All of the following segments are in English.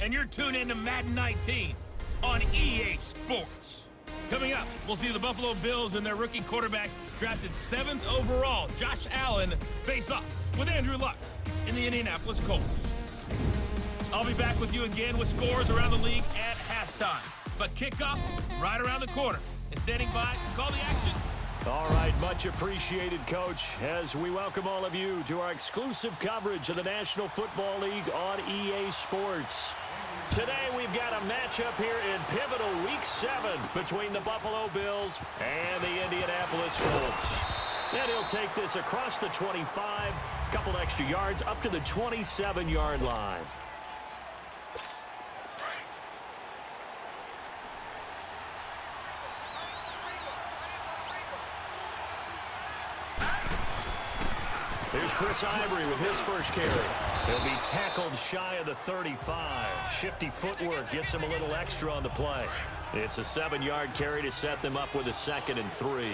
and you're tuned in to Madden 19 on EA Sports. Coming up, we'll see the Buffalo Bills and their rookie quarterback drafted 7th overall, Josh Allen, face off with Andrew Luck in the Indianapolis Colts. I'll be back with you again with scores around the league at halftime. But kickoff right around the corner. And standing by to call the action. All right, much appreciated, Coach, as we welcome all of you to our exclusive coverage of the National Football League on EA Sports. Today, we've got a matchup here in pivotal Week 7 between the Buffalo Bills and the Indianapolis Colts. And he'll take this across the 25, couple extra yards, up to the 27-yard line. Here's Chris Ivory with his first carry. He'll be tackled shy of the 35. Shifty footwork gets him a little extra on the play. It's a 7-yard carry to set them up with a 2nd and 3.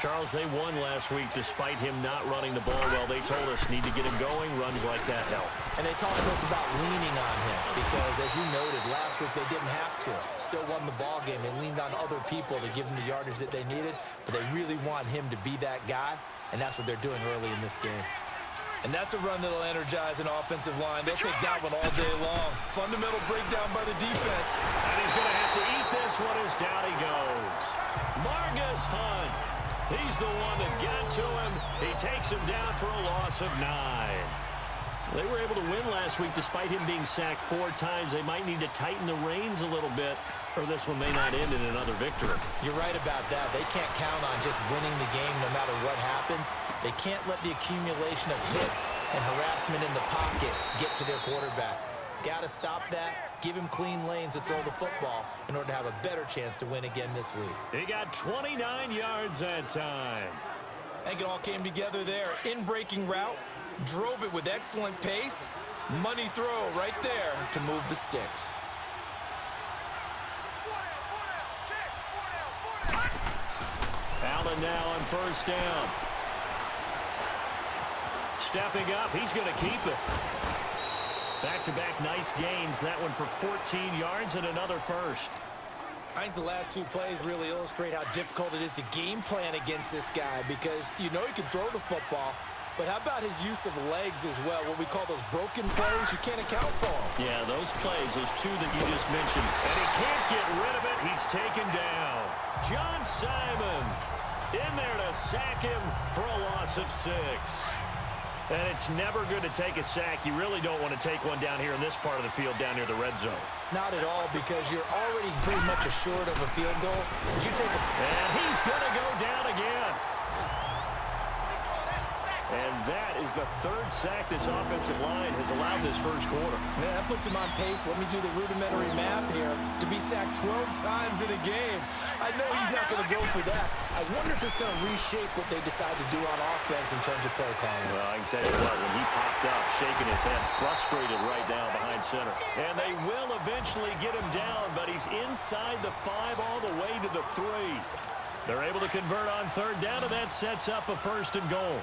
Charles, they won last week despite him not running the ball well. They told us need to get him going. Runs like that help. And they talked to us about leaning on him because, as you noted, last week they didn't have to. Still won the ball game. They leaned on other people to give them the yardage that they needed, but they really want him to be that guy. And that's what they're doing early in this game. And that's a run that'll energize an offensive line. They'll take that one all day long. Fundamental breakdown by the defense. And he's going to have to eat this one as down he goes. Margus Hunt. He's the one that got to him. He takes him down for a loss of 9. They were able to win last week despite him being sacked 4 times. They might need to tighten the reins a little bit, or this one may not end in another victory. You're right about that. They can't count on just winning the game no matter what happens. They can't let the accumulation of hits and harassment in the pocket get to their quarterback. Got to stop that, give him clean lanes to throw the football in order to have a better chance to win again this week. He got 29 yards that time. I think it all came together there. In-breaking route, drove it with excellent pace. Money throw right there to move the sticks. Allen now on first down. Stepping up, he's going to keep it. Back-to-back nice gains. That one for 14 yards and another first. I think the last 2 plays really illustrate how difficult it is to game plan against this guy because you know he can throw the football, but how about his use of legs as well? What we call those broken plays, you can't account for them. Yeah, those plays, those 2 that you just mentioned. And he can't get rid of it. He's taken down. John Simon in there to sack him for a loss of 6. And it's never good to take a sack. You really don't want to take one down here in this part of the field, down near the red zone. Not at all, because you're already pretty much assured of a field goal. Would you take And he's going to go down again. And that is the 3rd sack this offensive line has allowed this first quarter. Man, that puts him on pace. Let me do the rudimentary math here. To be sacked 12 times in a game. I know he's not going to go for that. I wonder if it's going to reshape what they decide to do on offense in terms of play calling. Well, I can tell you what, when he popped up, shaking his head, frustrated right down behind center. And they will eventually get him down, but he's inside the 5 all the way to the 3. They're able to convert on 3rd down, and that sets up a 1st and goal.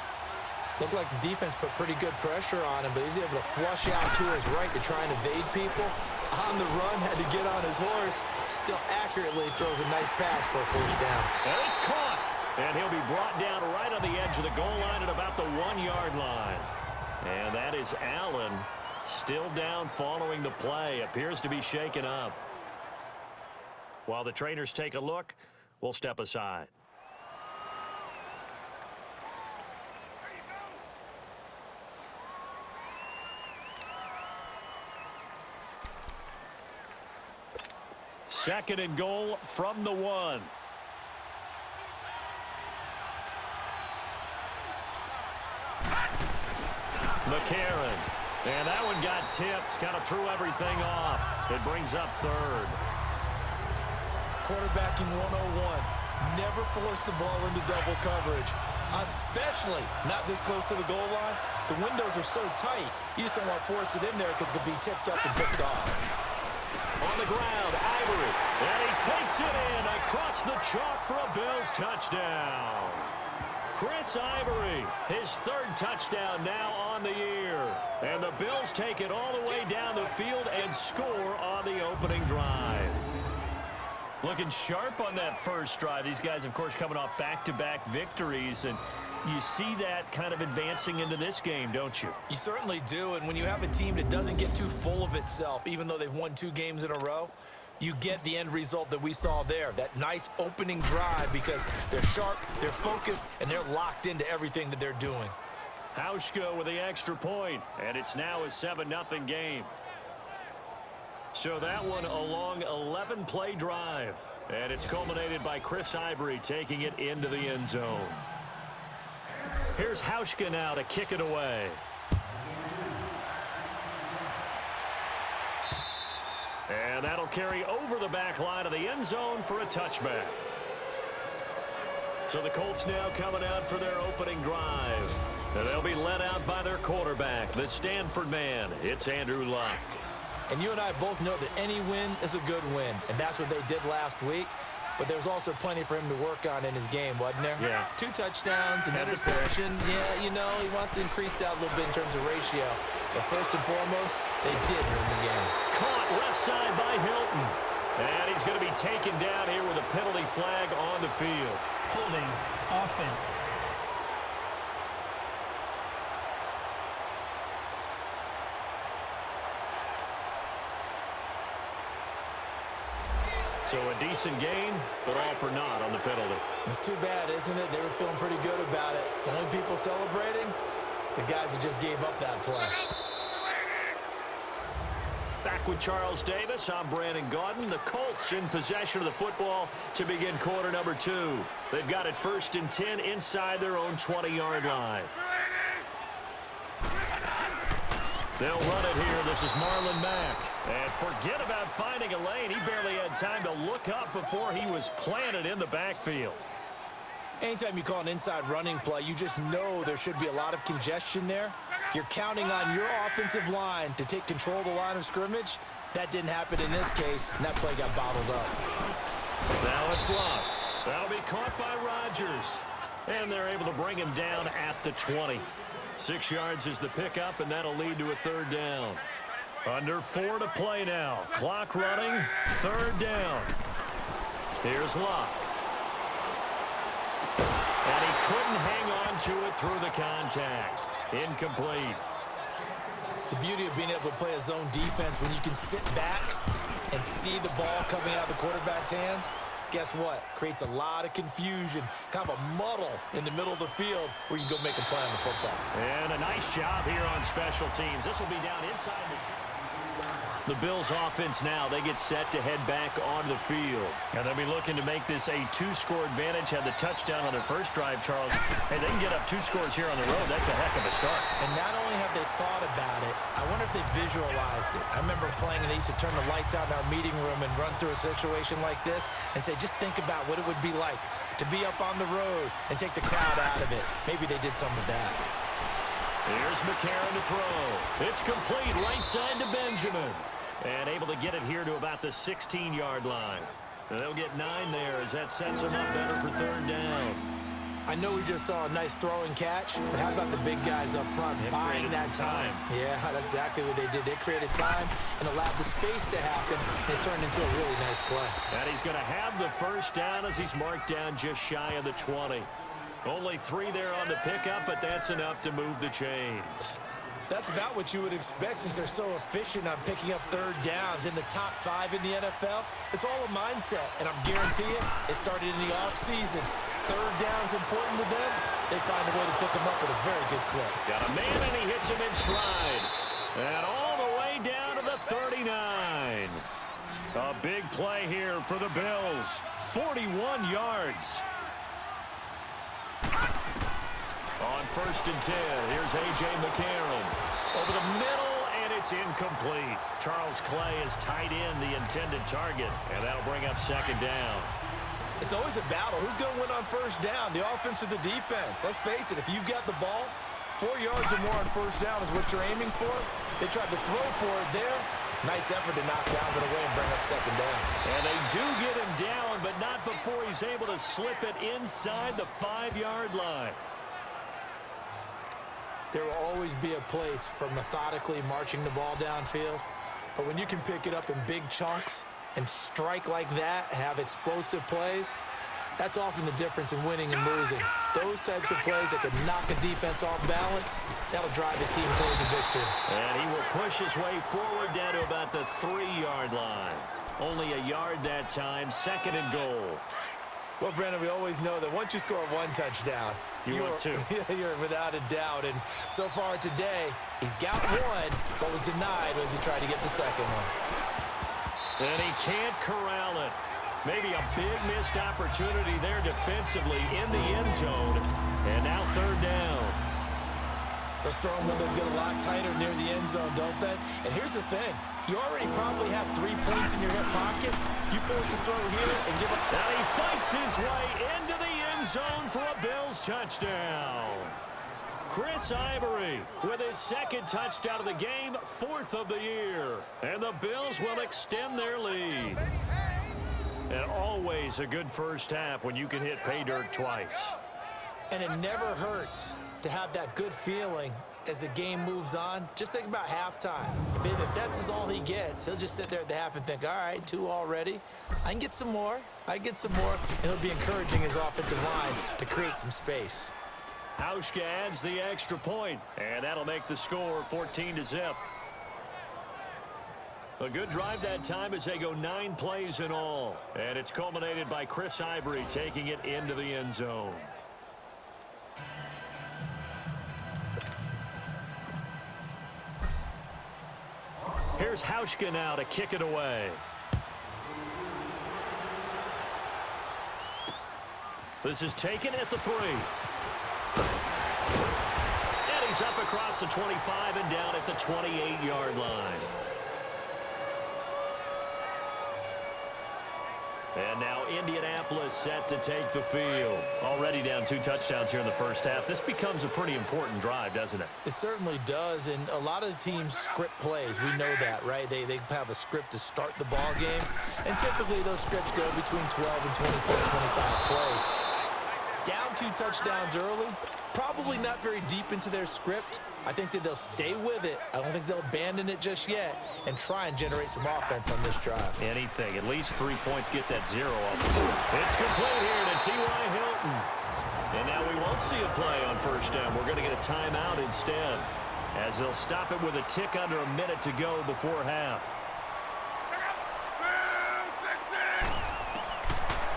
Looked like the defense put pretty good pressure on him, but he's able to flush out to his right to try and evade people. On the run, had to get on his horse. Still accurately throws a nice pass for a 1st down. And it's caught. And he'll be brought down right on the edge of the goal line at about the 1-yard line. And that is Allen still down following the play. Appears to be shaken up. While the trainers take a look, we'll step aside. Second and goal from the 1. McCarron. And that one got tipped. Kind of threw everything off. It brings up 3rd. Quarterbacking 101. Never force the ball into double coverage, especially not this close to the goal line. The windows are so tight, you just don't want to force it in there because it could be tipped up and picked off. On the ground, Ivory. And he takes it in across the chalk for a Bills touchdown. Chris Ivory, his third touchdown now on the year. And the Bills take it all the way down the field and score on the opening drive. Looking sharp on that first drive. These guys, of course, coming off back-to-back victories, and you see that kind of advancing into this game, don't you? You certainly do, and when you have a team that doesn't get too full of itself, even though they've won 2 games in a row, you get the end result that we saw there, that nice opening drive, because they're sharp, they're focused, and they're locked into everything that they're doing. Hauschka with the extra point, and it's now a 7-0 game. So that one a long 11-play drive, and it's culminated by Chris Ivory taking it into the end zone. Here's Hauschka now to kick it away. And that'll carry over the back line of the end zone for a touchback. So the Colts now coming out for their opening drive. And they'll be led out by their quarterback, the Stanford man. It's Andrew Luck. And you and I both know that any win is a good win, and that's what they did last week. But there was also plenty for him to work on in his game, wasn't there? Yeah. 2 touchdowns, an interception. Yeah, you know, he wants to increase that a little bit in terms of ratio. But first and foremost, they did win the game. Caught left side by Hilton. And he's going to be taken down here with a penalty flag on the field. Holding offense. So a decent gain, but all for naught on the penalty. It's too bad, isn't it? They were feeling pretty good about it. The only people celebrating, the guys who just gave up that play. Back with Charles Davis, I'm Brandon Gaudin. The Colts in possession of the football to begin quarter number 2. They've got it 1st and 10 inside their own 20-yard line. They'll run it here. This is Marlon Mack. And forget about finding a lane. He barely had time to look up before he was planted in the backfield. Anytime you call an inside running play, you just know there should be a lot of congestion there. You're counting on your offensive line to take control of the line of scrimmage. That didn't happen in this case, and that play got bottled up. Now it's Luck. That'll be caught by Rodgers. And they're able to bring him down at the 20. 6 yards is the pickup, and that'll lead to a 3rd down. Under 4 to play now. Clock running. 3rd down. Here's Luck. And he couldn't hang on to it through the contact. Incomplete. The beauty of being able to play a zone defense when you can sit back and see the ball coming out of the quarterback's hands, guess what? Creates a lot of confusion, kind of a muddle in the middle of the field where you can go make a play on the football. And a nice job here on special teams. This will be down inside the Bills offense now. They get set to head back onto the field. And they'll be looking to make this a 2-score advantage. Had the touchdown on their first drive, Charles. Hey, they can get up 2 scores here on the road. That's a heck of a start. And not only have they thought about it, I wonder if they visualized it. I remember playing and they used to turn the lights out in our meeting room and run through a situation like this and say, just think about what it would be like to be up on the road and take the crowd out of it. Maybe they did some of that. Here's McCarron to throw. It's complete right side to Benjamin. And able to get it here to about the 16-yard line. And they'll get 9 there as that sets them up better for 3rd down. I know we just saw a nice throw and catch, but how about the big guys up front buying that time? Yeah, that's exactly what they did. They created time and allowed the space to happen, and it turned into a really nice play. And he's going to have the 1st down as he's marked down just shy of the 20. Only 3 there on the pickup, but that's enough to move the chains. That's about what you would expect since they're so efficient on picking up 3rd downs in the top 5 in the NFL. It's all a mindset, and I'm guaranteeing you, it started in the offseason. 3rd down's important to them. They find a way to pick them up at a very good clip. Got a man, and he hits him in stride. And all the way down to the 39. A big play here for the Bills. 41 yards. On 1st and 10, here's A.J. McCarron. Over the middle, and it's incomplete. Charles Clay is tied in the intended target, and that'll bring up 2nd down. It's always a battle. Who's going to win on 1st down, the offense or the defense? Let's face it, if you've got the ball, 4 yards or more on 1st down is what you're aiming for. They tried to throw for it there. Nice effort to knock Dalvin away and bring up second down. And they do get him down, but not before he's able to slip it inside the 5-yard line. There will always be a place for methodically marching the ball downfield. But when you can pick it up in big chunks and strike like that, have explosive plays, that's often the difference in winning and losing. Those types of plays that can knock a defense off balance, that'll drive a team towards a victory. And he will push his way forward down to about the 3-yard line. Only a yard that time, 2nd and goal. Well, Brandon, we always know that once you score one touchdown, you're two. You're without a doubt. And so far today, he's got one, but was denied as he tried to get the second one. And he can't corral it. Maybe a big missed opportunity there defensively in the end zone. And now 3rd down. Those throwing windows get a lot tighter near the end zone, don't they? And here's the thing. You already probably have 3 points in your hip pocket. You force a throw here and give up. Now he fights his way into the end zone for a Bills touchdown. Chris Ivory with his 2nd touchdown of the game, 4th of the year. And the Bills will extend their lead. And always a good first half when you can hit pay dirt twice. And it never hurts to have that good feeling as the game moves on. Just think about halftime. If that's all he gets, he'll just sit there at the half and think, all right, 2 already. I can get some more. And it'll be encouraging his offensive line to create some space. Hauschka adds the extra point, and that'll make the score 14-0. A good drive that time as they go 9 plays in all. And it's culminated by Chris Ivory taking it into the end zone. Here's Hauschka now to kick it away. This is taken at the 3. And he's up across the 25 and down at the 28-yard line. And now Indianapolis set to take the field. Already down 2 touchdowns here in the first half. This becomes a pretty important drive, doesn't it? It certainly does, and a lot of the teams script plays. We know that, right? They have a script to start the ball game, and typically those scripts go between 12 and 24, 25 plays. Down 2 touchdowns early, probably not very deep into their script. I think that they'll stay with it. I don't think they'll abandon it just yet and try and generate some offense on this drive. Anything. At least 3 points get that 0 off the board. It's complete here to T.Y. Hilton. And now we won't see a play on first down. We're going to get a timeout instead, as they'll stop it with a tick under a minute to go before half.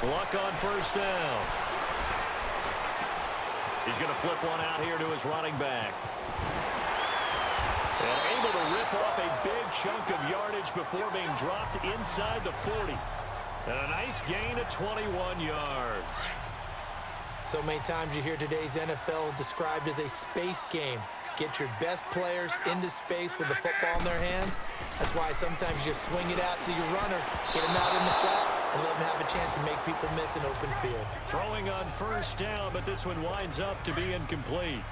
Luck on first down. He's going to flip one out here to his running back. And able to rip off a big chunk of yardage before being dropped inside the 40. And a nice gain of 21 yards. So many times you hear today's NFL described as a space game. Get your best players into space with the football in their hands. That's why sometimes you swing it out to your runner, get him out in the flat, and let him have a chance to make people miss an open field. Throwing on first down, but this one winds up to be incomplete.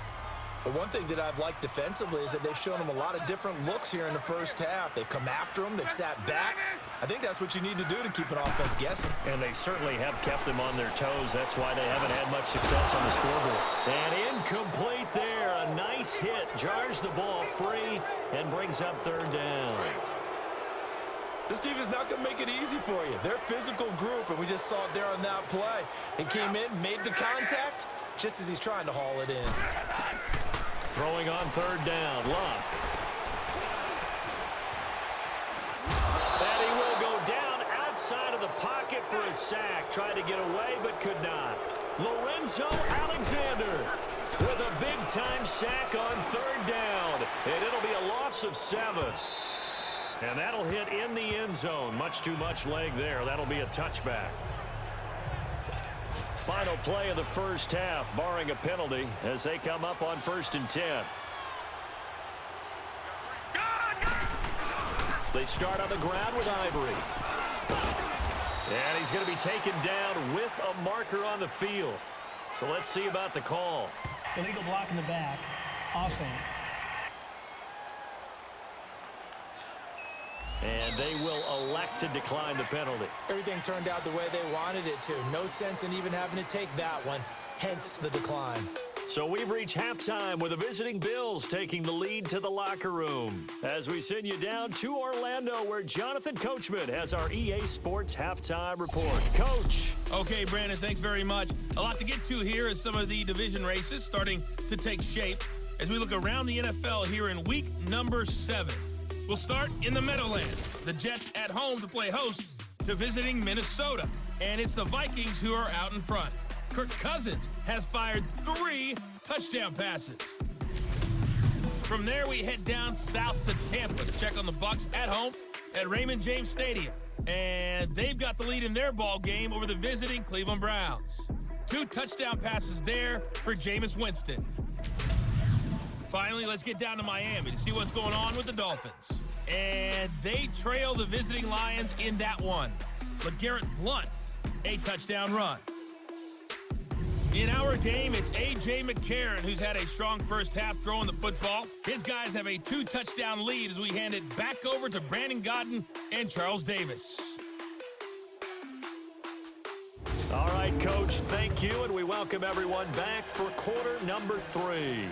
But one thing that I've liked defensively is that they've shown him a lot of different looks here in the first half. They've come after him. They've sat back. I think that's what you need to do to keep an offense guessing. And they certainly have kept them on their toes. That's why they haven't had much success on the scoreboard. And incomplete there. A nice hit. Jars the ball free and brings up third down. This team is not going to make it easy for you. They're a physical group, and we just saw it there on that play. He came in, made the contact, just as he's trying to haul it in. Throwing on third down, Luck. And he will go down outside of the pocket for a sack. Tried to get away, but could not. Lorenzo Alexander with a big-time sack on third down. And it'll be a loss of 7. And that'll hit in the end zone. Much too much leg there. That'll be a touchback. Final play of the first half, barring a penalty, as they come up on 1st and 10. They start on the ground with Ivory. And he's going to be taken down with a marker on the field. So let's see about the call. Illegal block in the back. Offense. And they will elect to decline the penalty. Everything turned out the way they wanted it to. No sense in even having to take that one, hence the decline. So we've reached halftime with the visiting Bills taking the lead to the locker room. As we send you down to Orlando, where Jonathan Coachman has our EA Sports halftime report. Coach. Okay, Brandon, thanks very much. A lot to get to here as some of the division races starting to take shape as we look around the NFL here in week number 7. We'll start in the Meadowlands. The Jets at home to play host to visiting Minnesota. And it's the Vikings who are out in front. Kirk Cousins has fired 3 touchdown passes. From there, we head down south to Tampa to check on the Bucs at home at Raymond James Stadium. And they've got the lead in their ball game over the visiting Cleveland Browns. 2 touchdown passes there for Jameis Winston. Finally, let's get down to Miami to see what's going on with the Dolphins. And they trail the visiting Lions in that one. LeGarrette Blount, a touchdown run. In our game, it's A.J. McCarron, who's had a strong first half throwing the football. His guys have a 2-touchdown lead as we hand it back over to Brandon Godden and Charles Davis. All right, Coach, thank you, and we welcome everyone back for quarter number 3.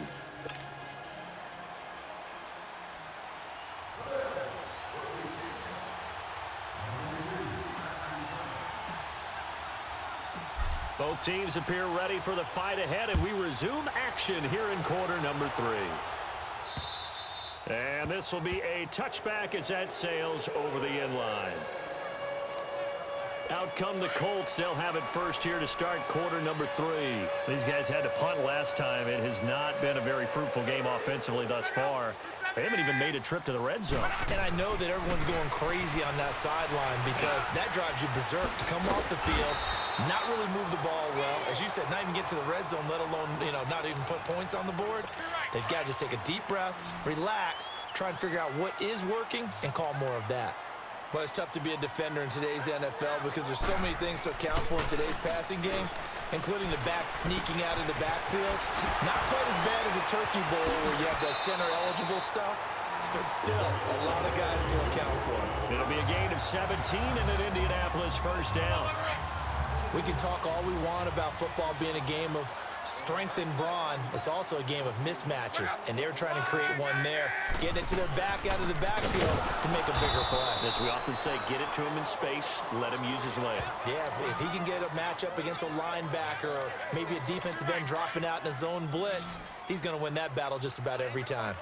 Both teams appear ready for the fight ahead, and we resume action here in quarter number 3. And this will be a touchback as that sails over the end line. Out come the Colts. They'll have it first here to start quarter number 3. These guys had to punt last time. It has not been a very fruitful game offensively thus far. They haven't even made a trip to the red zone. And I know that everyone's going crazy on that sideline because that drives you berserk to come off the field, not really move the ball well. As you said, not even get to the red zone, let alone, not even put points on the board. They've got to just take a deep breath, relax, try and figure out what is working, and call more of that. Well, it's tough to be a defender in today's NFL because there's so many things to account for in today's passing game, including the back sneaking out of the backfield. Not quite as bad as a turkey bowl where you have the center-eligible stuff, but still a lot of guys to account for. It'll be a gain of 17 and an Indianapolis first down. We can talk all we want about football being a game of strength and brawn. It's also a game of mismatches, and they're trying to create one there, getting it to their back out of the backfield to make a bigger play. As we often say, get it to him in space, let him use his leg. Yeah, if he can get a matchup against a linebacker or maybe a defensive end dropping out in a zone blitz, he's going to win that battle just about every time.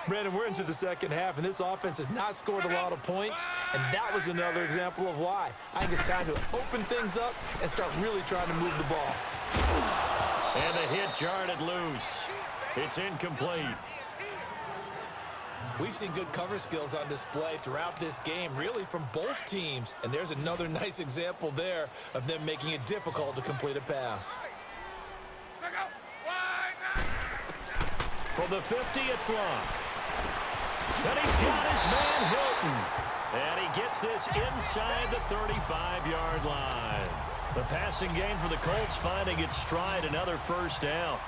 Brandon, we're into the second half, and this offense has not scored a lot of points, and that was another example of why. I think it's time to open things up and start really trying to move the ball. And the hit jarred it loose. It's incomplete. We've seen good cover skills on display throughout this game, really from both teams, and there's another nice example there of them making it difficult to complete a pass. From the 50, it's long. And he's got his man Hilton. And he gets this inside the 35-yard line. The passing game for the Colts finding its stride, another first down.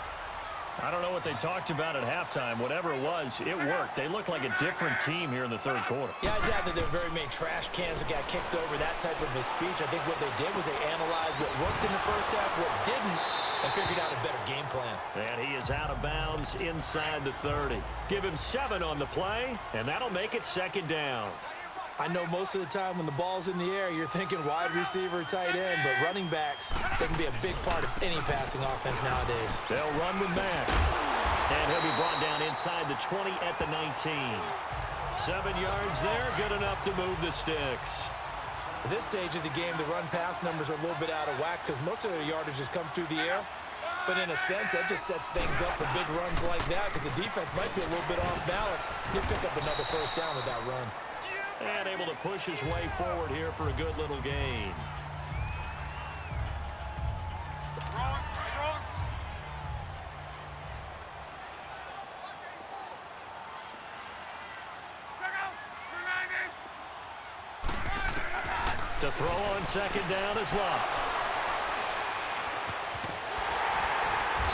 I don't know what they talked about at halftime. Whatever it was, it worked. They look like a different team here in the third quarter. Yeah, I doubt that there are very many trash cans that got kicked over, that type of a speech. I think what they did was they analyzed what worked in the first half, what didn't, and figured out a better game plan. And he is out of bounds inside the 30. Give him 7 on the play, and that'll make it second down. I know most of the time when the ball's in the air, you're thinking wide receiver, tight end, but running backs, they can be a big part of any passing offense nowadays. They'll run with Mack. And he'll be brought down inside the 20 at the 19. 7 yards there, good enough to move the sticks. At this stage of the game, the run-pass numbers are a little bit out of whack because most of their yardage has come through the air. But in a sense, that just sets things up for big runs like that because the defense might be a little bit off balance. He'll pick up another first down with that run. And able to push his way forward here for a good little gain. To throw on second down is Love.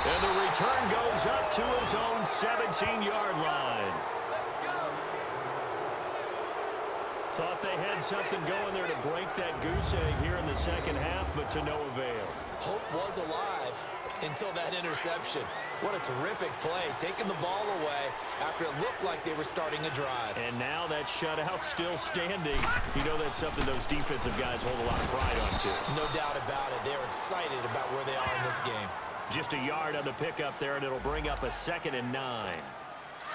And the return goes up to his own 17-yard line. Thought they had something going there to break that goose egg here in the second half, but to no avail. Hope was alive until that interception. What a terrific play, taking the ball away after it looked like they were starting a drive. And now that shutout still standing. You know that's something those defensive guys hold a lot of pride on, too. No doubt about it. They're excited about where they are in this game. Just a yard on the pickup there, and it'll bring up a 2nd and 9.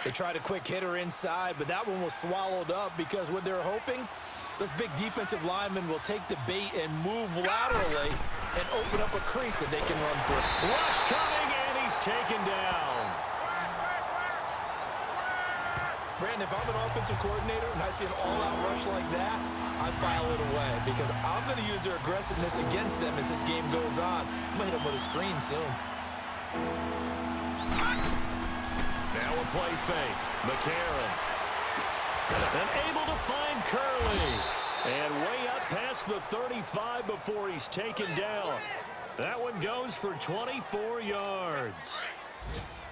They tried a quick hitter inside, but that one was swallowed up because what they're hoping, those big defensive linemen will take the bait and move laterally and open up a crease that they can run through. Rush coming, and he's taken down. Brandon, if I'm an offensive coordinator and I see an all-out rush like that, I file it away because I'm going to use their aggressiveness against them as this game goes on. I'm going to hit them with a screen soon. Now a play fake. McCarron. And able to find Curley. And way up past the 35 before he's taken down. That one goes for 24 yards.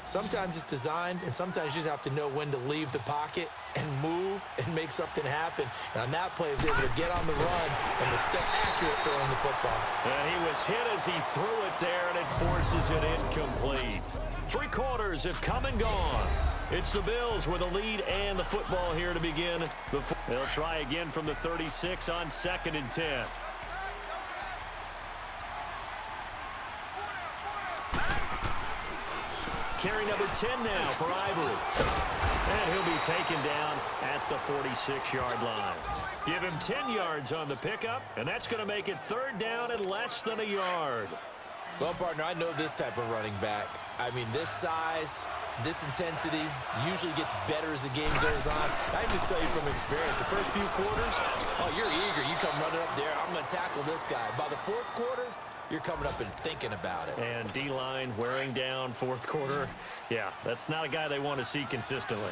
Sometimes it's designed, and sometimes you just have to know when to leave the pocket and move and make something happen. And on that play, he was able to get on the run and was still accurate throwing the football. And he was hit as he threw it there, and it forces it incomplete. 3 quarters have come and gone. It's the Bills with a lead and the football here to begin. They'll try again from the 36 on 2nd and 10. Carry number 10 now for Ivory. And he'll be taken down at the 46-yard line. Give him 10 yards on the pickup, and that's going to make it 3rd down and less than a yard. Well, partner, I know this type of running back. I mean, this size, this intensity usually gets better as the game goes on. I can just tell you from experience, the first few quarters, oh, you're eager. You come running up there, I'm going to tackle this guy. By the 4th quarter, you're coming up and thinking about it. And D-line wearing down 4th quarter. Yeah, that's not a guy they want to see consistently.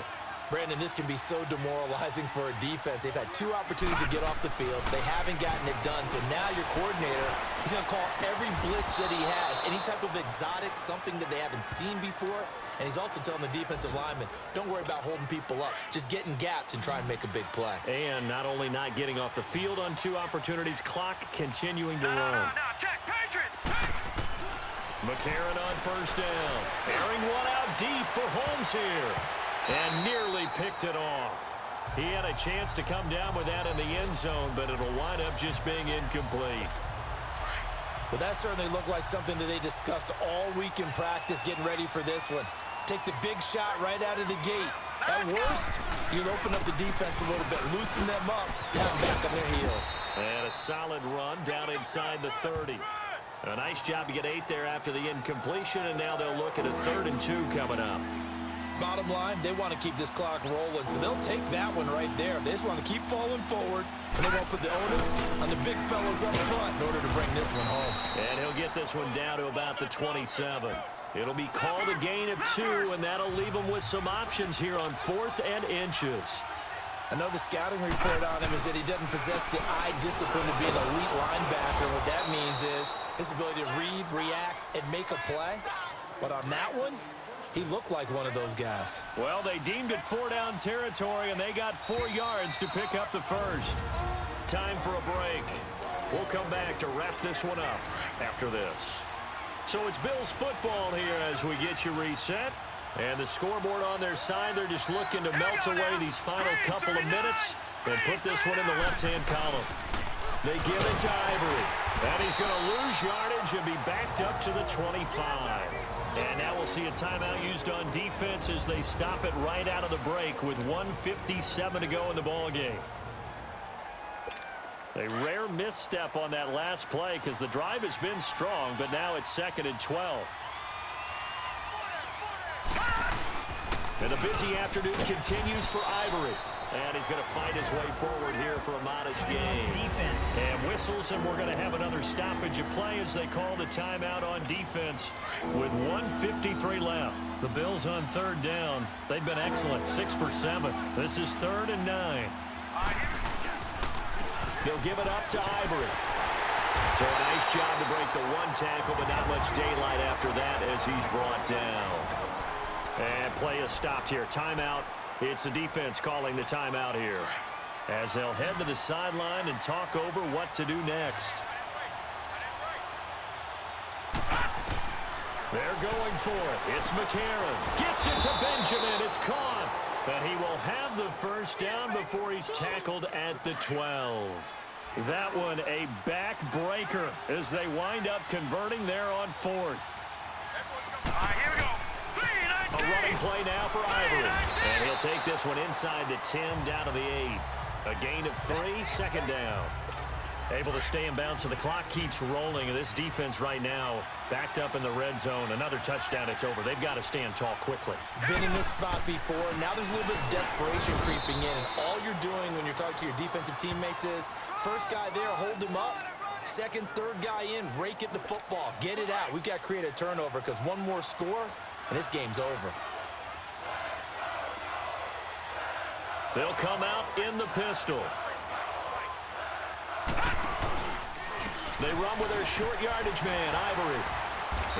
Brandon, this can be so demoralizing for a defense. They've had 2 opportunities to get off the field. They haven't gotten it done. So now your coordinator is going to call every blitz that he has, any type of exotic, something that they haven't seen before. And he's also telling the defensive lineman, don't worry about holding people up. Just get in gaps and try and make a big play. And not only not getting off the field on 2 opportunities, clock continuing to run. Check, Patriot! McCarron on 1st down. Airing one out deep for Holmes here. And nearly picked it off. He had a chance to come down with that in the end zone, but it'll wind up just being incomplete. Well, that certainly looked like something that they discussed all week in practice getting ready for this one. Take the big shot right out of the gate. At worst, you'll open up the defense a little bit, loosen them up, have them back on their heels. And a solid run down inside the 30. A nice job to get 8 there after the incompletion, and now they'll look at a 3rd and 2 coming up. Bottom line, they want to keep this clock rolling, so they'll take that one right there. They just want to keep falling forward, and they won't put the onus on the big fellas up front in order to bring this one home. And he'll get this one down to about the 27. It'll be called a gain of 2, and that'll leave them with some options here on 4th and inches. I know the scouting report on him is that he doesn't possess the eye discipline to be an elite linebacker. What that means is his ability to read, react, and make a play. But on that one, he looked like one of those guys. Well, they deemed it 4-down territory, and they got 4 yards to pick up the first. Time for a break. We'll come back to wrap this one up after this. So it's Bills football here as we get you reset. And the scoreboard on their side, they're just looking to melt away these final couple of minutes and put this one in the left-hand column. They give it to Ivory. And he's going to lose yardage and be backed up to the 25. And now we'll see a timeout used on defense as they stop it right out of the break with 1:57 to go in the ballgame. A rare misstep on that last play because the drive has been strong, but now it's 2nd and 12. And the busy afternoon continues for Ivory. And he's going to fight his way forward here for a modest gain. Defense. And whistles, and we're going to have another stoppage of play as they call the timeout on defense with 1:53 left. The Bills on 3rd down. They've been excellent, 6 for 7. This is 3rd and 9. They'll give it up to Ivory. So a nice job to break the 1 tackle, but not much daylight after that as he's brought down. And play is stopped here. Timeout. It's the defense calling the timeout here. as they'll head to the sideline and talk over what to do next. They're going for it. It's McCarron. Gets it to Benjamin. It's caught. But he will have the first down before he's tackled at the 12. That one a backbreaker as they wind up converting there on 4th. Here we go. A running play now for Ivory. And he'll take this one inside the 10 down to the 8. A gain of 3, 2nd down. Able to stay in bounds, so the clock keeps rolling. And this defense right now backed up in the red zone. Another touchdown, it's over. They've got to stand tall quickly. Been in this spot before. Now there's a little bit of desperation creeping in. And all you're doing when you're talking to your defensive teammates is, first guy there, hold him up. Second, third guy in, rake at the football. Get it out. We've got to create a turnover because one more score, and this game's over. They'll come out in the pistol. They run with their short yardage man, Ivory.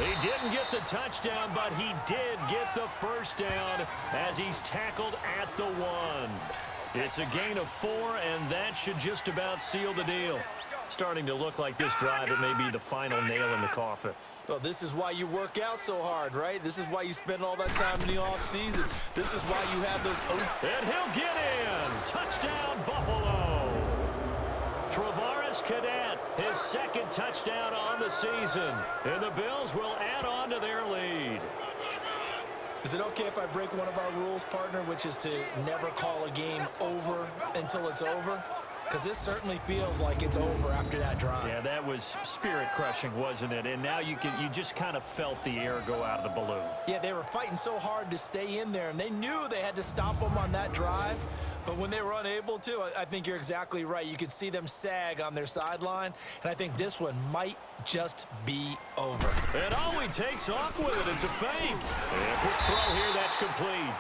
He didn't get the touchdown, but he did get the first down as he's tackled at the 1. It's a gain of 4, and that should just about seal the deal. Starting to look like this drive, it may be the final nail in the coffin. Well, this is why you work out so hard, right? This is why you spend all that time in the offseason. This is why you have those... And he'll get in. Touchdown, Buffalo. Travaris Cadet, his 2nd touchdown on the season. And the Bills will add on to their lead. Is it okay if I break one of our rules, partner, which is to never call a game over until it's over? Because this certainly feels like it's over after that drive. Yeah, that was spirit-crushing, wasn't it? And now you just kind of felt the air go out of the balloon. Yeah, they were fighting so hard to stay in there, and they knew they had to stop them on that drive. But when they were unable to, I think you're exactly right. You could see them sag on their sideline, and I think this one might just be over. And Ollie takes off with it. It's a fake. And a quick throw here, that's complete.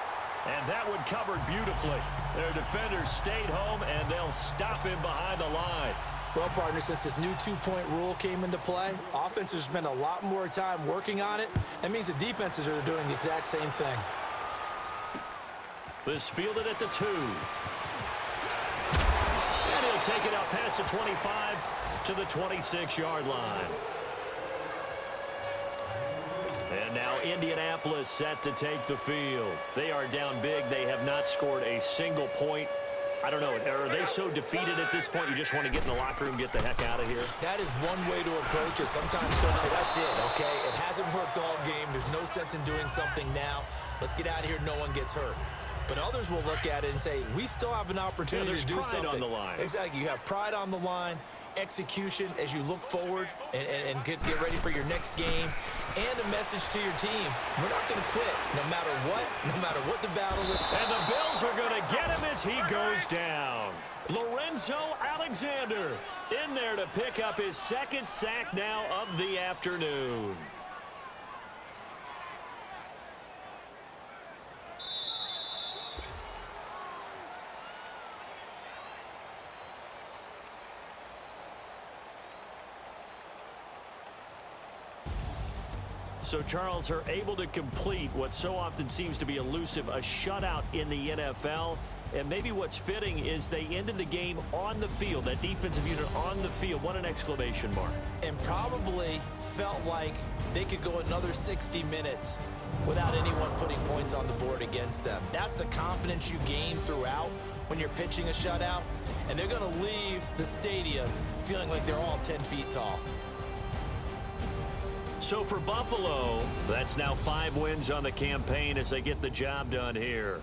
And that one covered beautifully. Their defenders stayed home, and they'll stop him behind the line. Well, partner, since this new two-point rule came into play, offenses spend a lot more time working on it. That means the defenses are doing the exact same thing. This fielded at the 2. And he'll take it out past the 25 to the 26-yard line. And now Indianapolis set to take the field. They are down big. They have not scored a single point. I don't know. Are they so defeated at this point you just want to get in the locker room, get the heck out of here? That is one way to approach it. Sometimes folks say, that's it, okay? It hasn't worked all game. There's no sense in doing something now. Let's get out of here. No one gets hurt. But others will look at it and say, we still have an opportunity to do something. There's pride on the line. Exactly. You have pride on the line, execution as you look forward and get ready for your next game, and a message to your team. We're not going to quit no matter what the battle is. And the Bills are going to get him as he goes down. Lorenzo Alexander in there to pick up his 2nd sack now of the afternoon. So Charles are able to complete what so often seems to be elusive, a shutout in the NFL. And maybe what's fitting is they ended the game on the field, that defensive unit on the field. What an exclamation mark. And probably felt like they could go another 60 minutes without anyone putting points on the board against them. That's the confidence you gain throughout when you're pitching a shutout. And they're going to leave the stadium feeling like they're all 10 feet tall. So for Buffalo, that's now 5 wins on the campaign as they get the job done here.